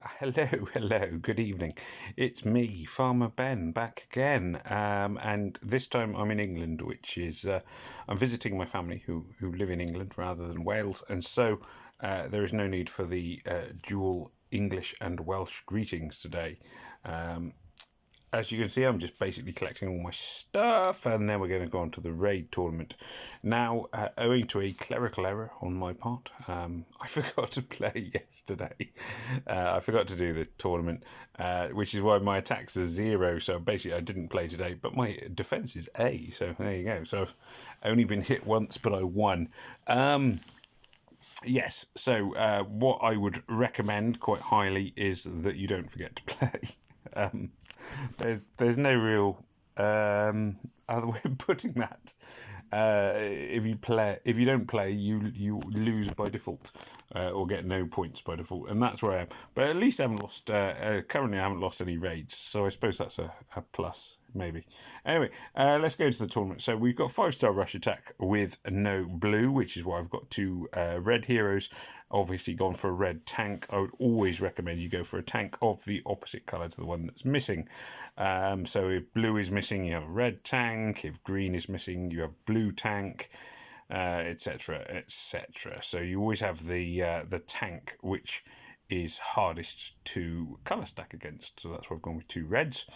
Hello, good evening. It's me, Farmer Ben, back again. And this time I'm in England, which is, I'm visiting my family who live in England rather than Wales. And so there is no need for the dual English and Welsh greetings today. As you can see, I'm just basically collecting all my stuff, and then we're going to go on to the raid tournament. Now, owing to a clerical error on my part, I forgot to play yesterday. I forgot to do the tournament, which is why my attacks are 0. So basically, I didn't play today, but my defense is A. So there you go. So I've only been hit once, but I won. Yes. So what I would recommend quite highly is that you don't forget to play. There's no real other way of putting that. If you don't play, you lose by default, or get no points by default, and that's where I am. But at least I haven't lost. Currently, I haven't lost any raids, so I suppose that's a plus, maybe. Anyway, let's go to the tournament. So we've got 5-star rush attack with no blue, which is why I've got 2 red heroes. Obviously, gone for a red tank. I would always recommend you go for a tank of the opposite colour to the one that's missing. So if blue is missing, you have a red tank. If green is missing, you have blue tank, etc., etc. So you always have the tank which is hardest to colour stack against. So that's why I've gone with 2 reds.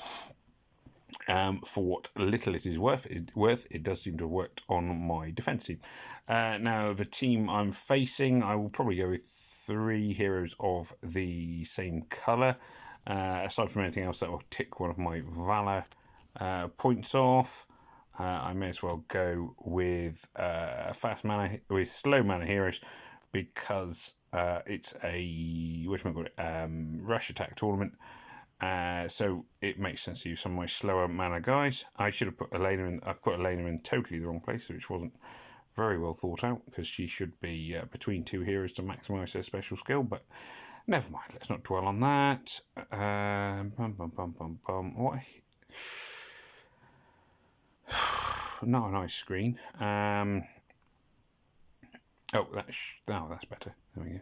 For what little it is worth, it does seem to have worked on my defence team. Now, the team I'm facing, I will probably go with 3 heroes of the same colour. Aside from anything else, that will tick one of my Valour points off. I may as well go with slow mana heroes, because it's a rush attack tournament. So it makes sense to use some of my slower mana guys. I should have put Elena in. I've put Elena in totally the wrong place, which wasn't very well thought out, because she should be between 2 heroes to maximise her special skill. But never mind. Let's not dwell on that. What? Not a nice screen. Oh, that's better. There we go.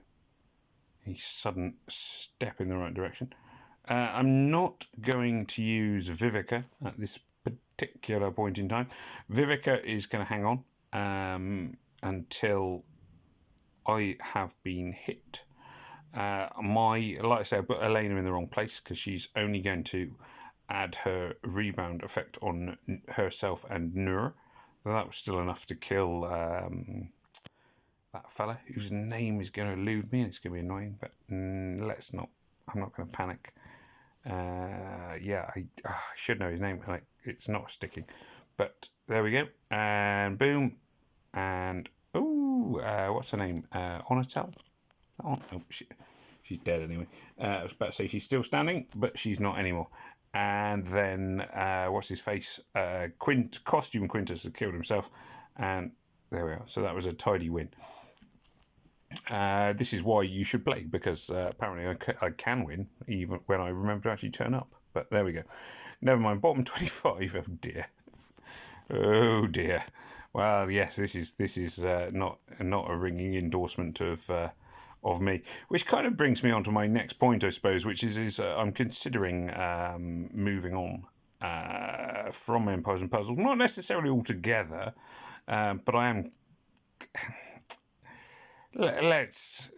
A sudden step in the right direction. I'm not going to use Vivica at this particular point in time. Vivica is going to hang on until I have been hit. Like I say, I put Elena in the wrong place, because she's only going to add her rebound effect on herself and Nur. So that was still enough to kill that fella, whose name is going to elude me, and it's going to be annoying. But let's not. I'm not going to panic. I should know his name, and it's not sticking. But there we go, and boom, and what's her name? Onatel. Oh, she's dead anyway. I was about to say she's still standing, but she's not anymore. And then what's his face? Costume Quintus has killed himself, and there we are. So that was a tidy win. This is why you should play, because apparently I can win even when I remember to actually turn up. But there we go. Never mind. Bottom 25. Oh dear. Oh dear. Well, yes, this is not a ringing endorsement of me, which kind of brings me on to my next point, I suppose, which is I'm considering moving on from Empires and Puzzles, not necessarily altogether, but I am. Let's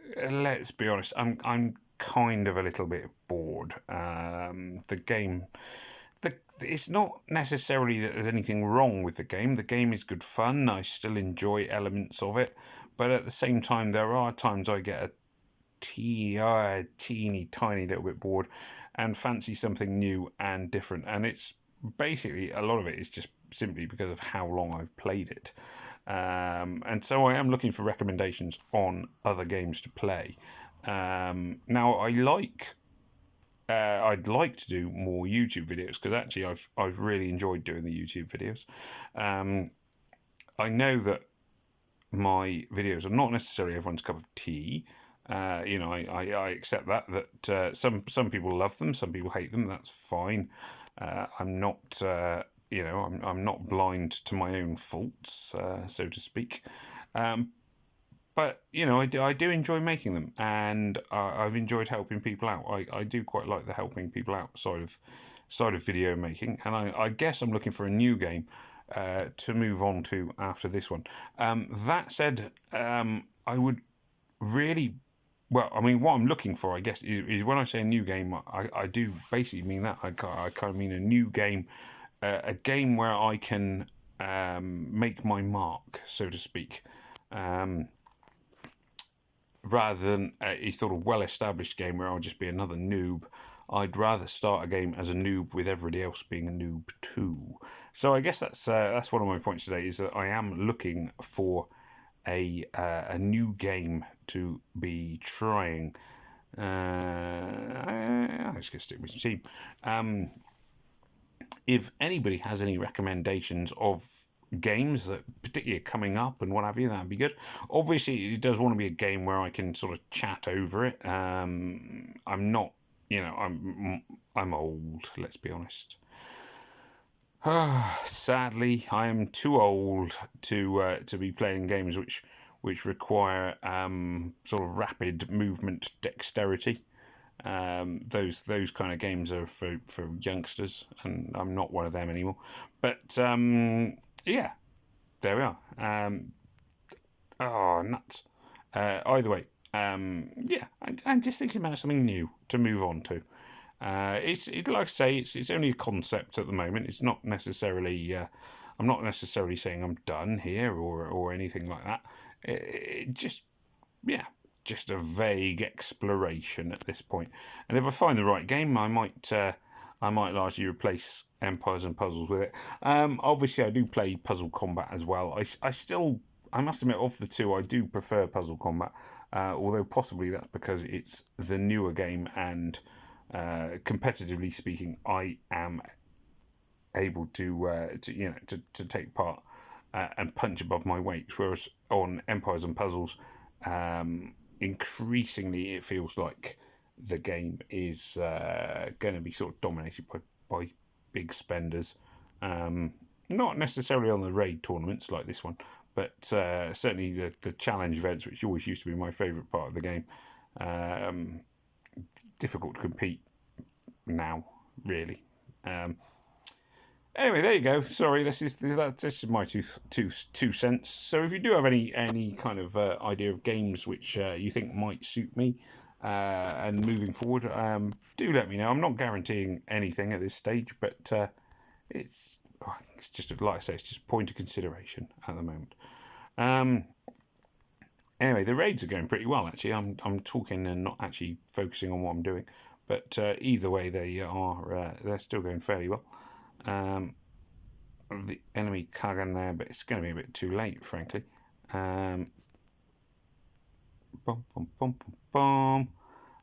be honest. I'm kind of a little bit bored. The game. It's not necessarily that there's anything wrong with the game. The game is good fun. I still enjoy elements of it, but at the same time, there are times I get a teeny tiny little bit bored and fancy something new and different. And it's basically, a lot of it is just simply because of how long I've played it. And so I am looking for recommendations on other games to play. Now I'd like to do more YouTube videos, because actually I've really enjoyed doing the YouTube videos. I know that my videos are not necessarily everyone's cup of tea. I accept that some people love them, some people hate them. That's fine. I'm not I'm not blind to my own faults, so to speak. But but you know, I do enjoy making them, and I've enjoyed helping people out. I do quite like the helping people out side of video making, and I guess I'm looking for a new game to move on to after this one. That said, I would really, well, I mean, what I'm looking for, I guess, is when I say a new game, I do basically mean that. I kind of mean a new game, a game where I can make my mark, so to speak. Rather than a sort of well-established game where I'll just be another noob, I'd rather start a game as a noob with everybody else being a noob too. So I guess that's one of my points today, is that I am looking for a new game to be trying. I'm just gonna stick with the team. If anybody has any recommendations of games that particularly are coming up and what have you, that'd be good. Obviously, it does want to be a game where I can sort of chat over it. I'm not, you know, I'm old. Let's be honest. Sadly, I am too old to be playing games which require sort of rapid movement dexterity. Those kind of games are for youngsters, and I'm not one of them anymore. But yeah, there we are. Oh, nuts. Either way, yeah, I'm just thinking about something new to move on to. It's like I say, it's only a concept at the moment. It's not necessarily. I'm not necessarily saying I'm done here or anything like that. It just, yeah, just a vague exploration at this point. And if I find the right game, I might largely replace Empires and Puzzles with it. Obviously, I do play Puzzle Combat as well. I must admit, of the two, I do prefer Puzzle Combat. Although possibly that's because it's the newer game, and competitively speaking, I am able to take part and punch above my weight. Whereas on Empires and Puzzles, increasingly it feels like the game is going to be sort of dominated by big spenders. Not necessarily on the raid tournaments like this one, but certainly the challenge events, which always used to be my favourite part of the game. Difficult to compete now, really. Anyway, there you go. Sorry, this is my two cents. So if you do have any kind of idea of games which you think might suit me and moving forward, do let me know. I'm not guaranteeing anything at this stage, but it's just, like I say, it's just point of consideration at the moment. Anyway, the raids are going pretty well, actually. I'm talking and not actually focusing on what I'm doing, but either way, they're still going fairly well. The enemy Kagan there, but it's going to be a bit too late, frankly.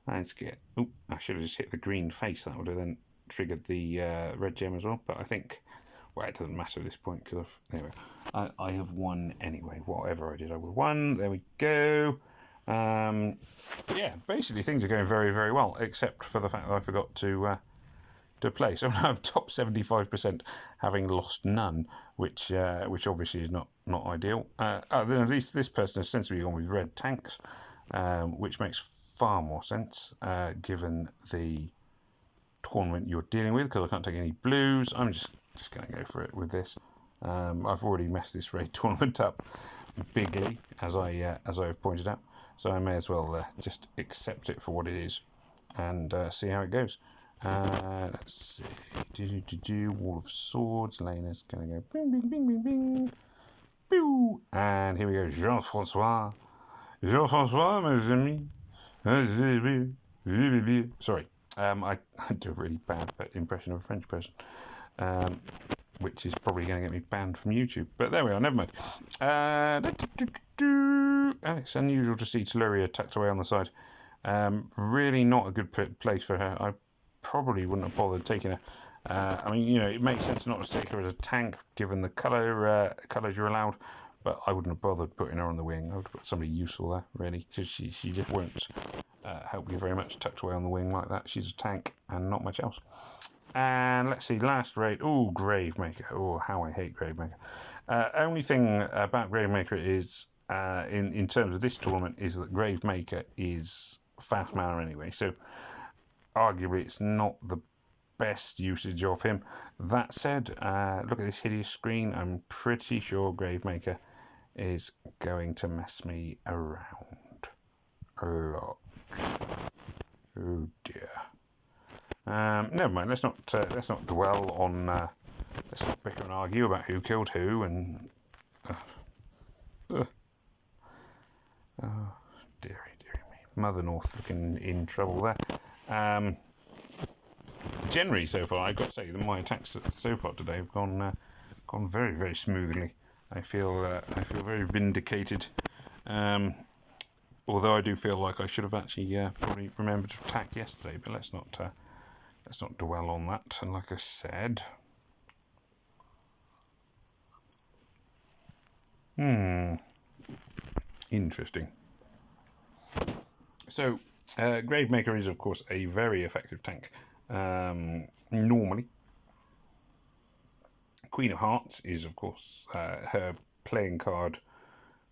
Let's get. Oh, I should have just hit the green face. That would have then triggered the red gem as well. But I think, well, it doesn't matter at this point because anyway, I have won anyway. Whatever I did, I would have won. There we go. Yeah, basically things are going very, very well, except for the fact that I forgot to play. So now I'm top 75%, having lost none, which obviously is not ideal. Then at least this person has sensibly gone with red tanks, which makes far more sense given the tournament you're dealing with, because I can't take any blues. I'm just going to go for it with this. I've already messed this raid tournament up bigly, as I have pointed out, so I may as well just accept it for what it is and see how it goes. Let's see. Wall of Swords. Lena's going to go bing, bing, bing, bing, bing. Pew. And here we go. Jean-François, mes amis. Sorry. I do a really bad impression of a French person, which is probably going to get me banned from YouTube. But there we are. Never mind. It's unusual to see Telluria tucked away on the side. Really not a good place for her. I probably wouldn't have bothered taking her. I mean, you know, it makes sense not to take her as a tank given the colours you're allowed, but I wouldn't have bothered putting her on the wing. I would put somebody useful there, really, because she just won't help you very much tucked away on the wing like that. She's a tank and not much else. And let's see, last raid. Oh, Gravemaker. Oh, how I hate Gravemaker. Only thing about Gravemaker is in terms of this tournament is that Gravemaker is fast mana anyway, so arguably it's not the best usage of him. That said, look at this hideous screen. I'm pretty sure Gravemaker is going to mess me around a lot. Oh dear. Never mind. Let's not dwell on. Let's not bicker and argue about who killed who and. Oh dearie me. Mother North looking in trouble there. Generally, so far, I've got to say that my attacks so far today have gone very, very smoothly. I feel very vindicated. Although I do feel like I should have actually probably remembered to attack yesterday, but let's not dwell on that. And like I said, interesting. So, Gravemaker is of course a very effective tank. Normally, Queen of Hearts is of course her playing card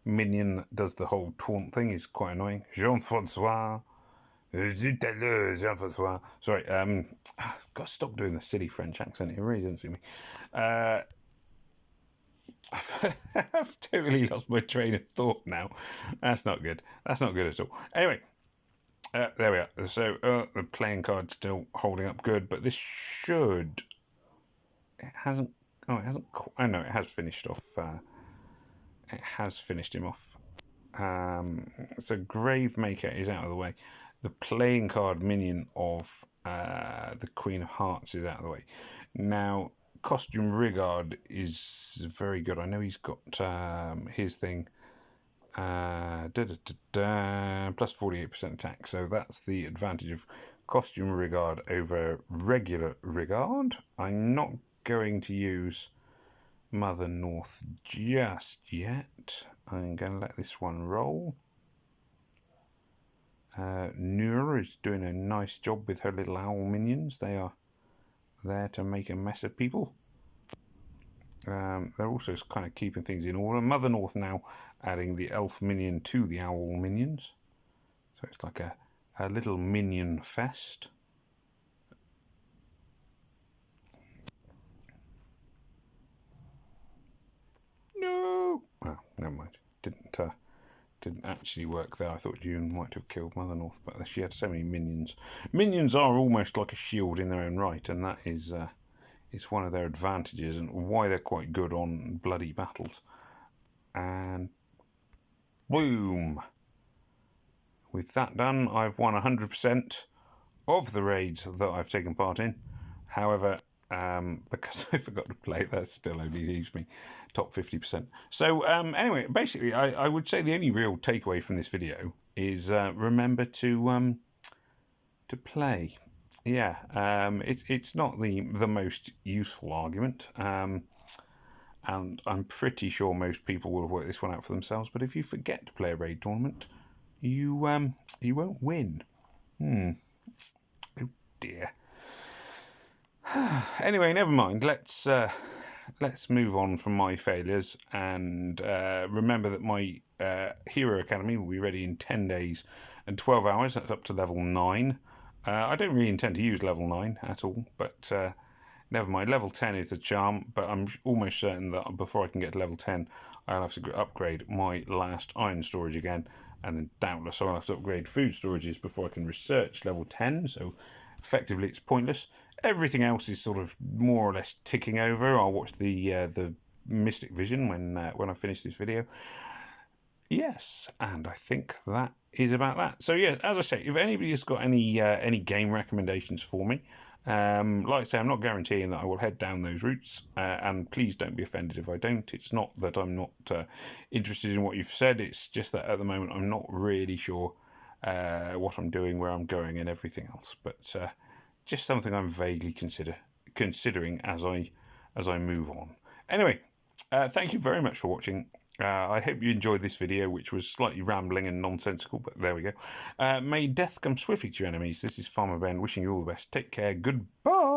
minion that does the whole taunt thing. Is quite annoying. Jean-Francois. Jean-Francois. Sorry, I've got to stop doing the silly French accent. It really doesn't suit me. I've totally lost my train of thought now. That's not good. That's not good at all. Anyway, there we are. So the playing card's still holding up good, but this should. It hasn't. Oh, it hasn't. Oh no, it has finished off. It has finished him off. So Gravemaker is out of the way. The playing card minion of the Queen of Hearts is out of the way. Now, Costume Rigard is very good. I know he's got his thing. Plus 48% attack. So that's the advantage of Costume Rigard over regular Rigard. I'm not going to use Mother North just yet. I'm going to let this one roll. Nur is doing a nice job with her little owl minions. They are there to make a mess of people. They're also kind of keeping things in order. Mother North now adding the elf minion to the owl minions. So it's like a little minion fest. No! Well, never mind. Didn't actually work there. I thought June might have killed Mother North, but she had so many minions. Minions are almost like a shield in their own right, and that is one of their advantages and why they're quite good on bloody battles. And boom! With that done, I've won 100% of the raids that I've taken part in. However, because I forgot to play, that still only leaves me top 50%. So anyway, basically, I would say the only real takeaway from this video is remember to play. Yeah, it's not the most useful argument, and I'm pretty sure most people will have worked this one out for themselves. But if you forget to play a raid tournament, you won't win. Oh dear. Anyway, never mind. Let's move on from my failures and remember that my Hero Academy will be ready in 10 days and 12 hours. That's up to level 9. I don't really intend to use level 9 at all, but never mind. Level 10 is the charm, but I'm almost certain that before I can get to level 10, I'll have to upgrade my last iron storage again, and then doubtless I'll have to upgrade food storages before I can research level 10, so effectively it's pointless. Everything else is sort of more or less ticking over. I'll watch the Mystic Vision when I finish this video. Yes, and I think that is about that. So yeah, as I say, if anybody's got any game recommendations for me, like I say, I'm not guaranteeing that I will head down those routes, and please don't be offended if I don't. It's not that I'm not interested in what you've said. It's just that at the moment I'm not really sure what I'm doing, where I'm going, and everything else. But just something I'm vaguely considering as I move on. Anyway, thank you very much for watching. I hope you enjoyed this video, which was slightly rambling and nonsensical, but there we go. May death come swiftly to your enemies. This is Farmer Ben wishing you all the best. Take care. Goodbye.